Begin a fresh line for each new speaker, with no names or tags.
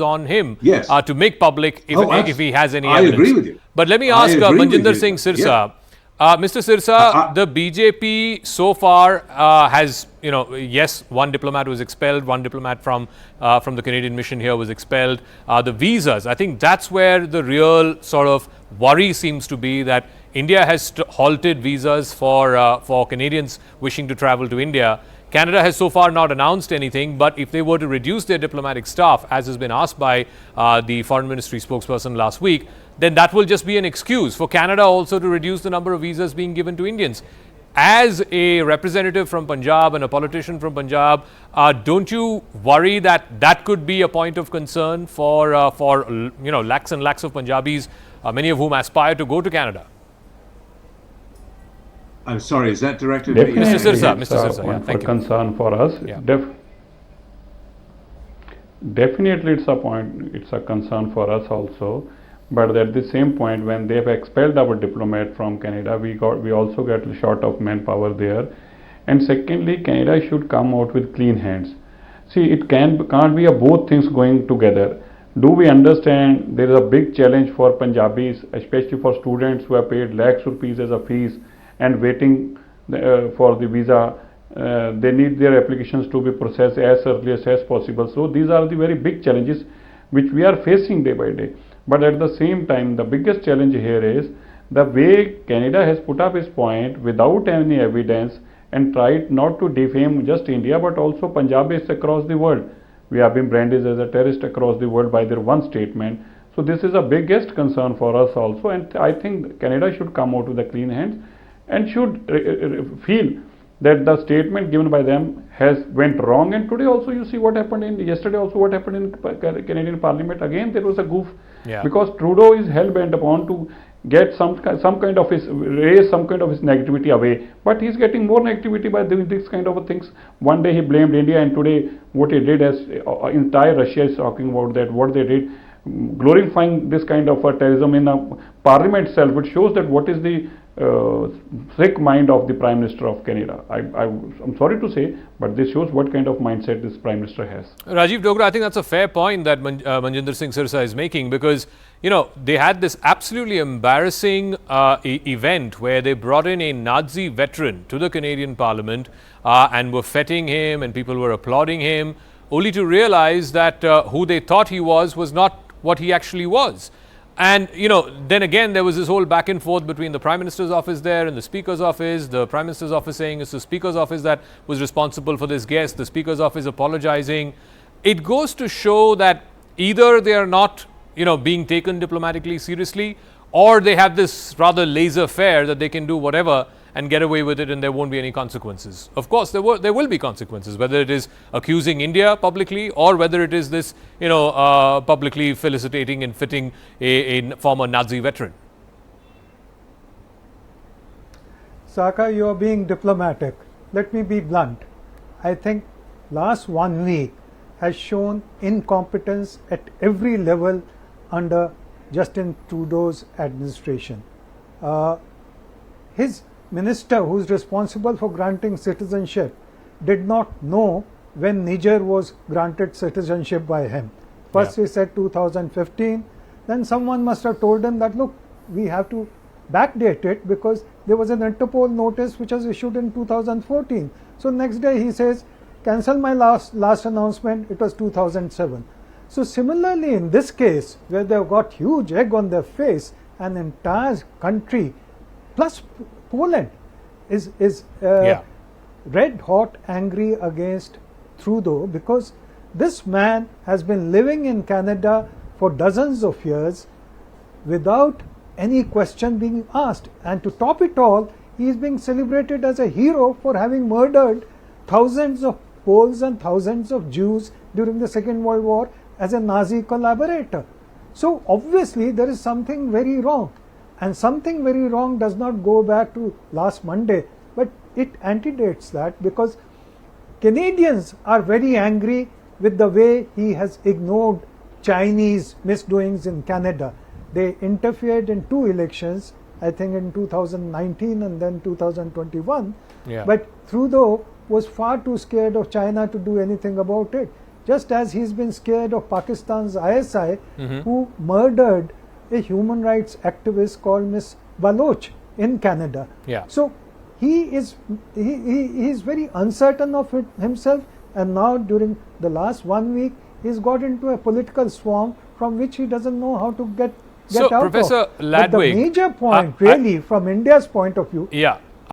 on him
Yes.
to make public if he has any evidence.
I agree with you.
But let me
I
ask
agree with
Manjinder
you.
Singh Sirsa.
Yeah.
Mr. Sirsa, the BJP so far has, yes, one diplomat was expelled, one diplomat from the Canadian mission here was expelled. The visas, I think that's where the real sort of worry seems to be, that India has halted visas for Canadians wishing to travel to India. Canada has so far not announced anything, but if they were to reduce their diplomatic staff, as has been asked by the Foreign Ministry spokesperson last week, then that will just be an excuse for Canada also to reduce the number of visas being given to Indians. As a representative from Punjab and a politician from Punjab, don't you worry that that could be a point of concern for lakhs and lakhs of Punjabis, many of whom aspire to go to Canada?
I'm sorry, is that directed
Definitely,
at
Mr. Sirsa,
it's
Mr.
a
Sirsa,
point
thank
for
you.
concern for us.
Yeah.
Definitely, it's a point. It's a concern for us also. But at the same point, when they have expelled our diplomat from Canada, we also got short of manpower there. And secondly, Canada should come out with clean hands. See, it can't be both things going together. Do we understand there is a big challenge for Punjabis, especially for students who have paid lakhs rupees as a fees and waiting for the visa? They need their applications to be processed as early as possible. So these are the very big challenges which we are facing day by day. But at the same time, the biggest challenge here is the way Canada has put up its point without any evidence and tried not to defame just India but also Punjabis across the world. We have been branded as a terrorist across the world by their one statement. So this is the biggest concern for us also, and I think Canada should come out with the clean hands and should feel that the statement given by them has went wrong. And today also you see what happened yesterday also what happened in Canadian Parliament. Again there was a goof, because Trudeau is hell-bent upon to get some kind of raise some kind of his negativity away, but he's getting more negativity by doing this kind of things. One day he blamed India, and today what he did, as entire Russia is talking about that, what they did, glorifying this kind of terrorism in a parliament itself. It shows that what is the sick mind of the Prime Minister of Canada. I'm sorry to say, but this shows what kind of mindset this Prime Minister has.
Rajiv Dogra, I think that's a fair point that Manjinder Singh Sirsa is making, because they had this absolutely embarrassing event where they brought in a Nazi veteran to the Canadian Parliament and were feting him, and people were applauding him, only to realize that who they thought he was not what he actually was. And, then again, there was this whole back and forth between the Prime Minister's office there and the Speaker's office. The Prime Minister's office saying it's the Speaker's office that was responsible for this guest, the Speaker's office apologizing. It goes to show that either they are not, being taken diplomatically seriously, or they have this rather laissez-faire that they can do whatever and get away with it and there won't be any consequences. Of course, there will be consequences, whether it is accusing India publicly or whether it is this, publicly felicitating and fitting a former Nazi veteran.
Saka, you are being diplomatic. Let me be blunt. I think last 1 week has shown incompetence at every level under Justin Trudeau's administration. His minister, who is responsible for granting citizenship, did not know when Niger was granted citizenship by him. First he said 2015, then someone must have told him that, look, we have to backdate it because there was an Interpol notice which was issued in 2014. So next day he says, cancel my last announcement, it was 2007. So similarly in this case, where they've got huge egg on their face, an entire country plus Poland is red hot angry against Trudeau, because this man has been living in Canada for dozens of years without any question being asked, and to top it all, he is being celebrated as a hero for having murdered thousands of Poles and thousands of Jews during the Second World War as a Nazi collaborator. So obviously there is something very wrong. And something very wrong does not go back to last Monday, but it antedates that, because Canadians are very angry with the way he has ignored Chinese misdoings in Canada. They interfered in 2 elections, I think in 2019 and then 2021, but Trudeau was far too scared of China to do anything about it. just as he's been scared of Pakistan's ISI, who murdered a human rights activist called Miss Baloch in Canada.
Yeah.
So he is very uncertain of himself, and now during the last 1 week he's got into a political swarm from which he doesn't know how to get
So,
out
Professor
of. But the
Ladwig,
major point really from India's point of view
yeah.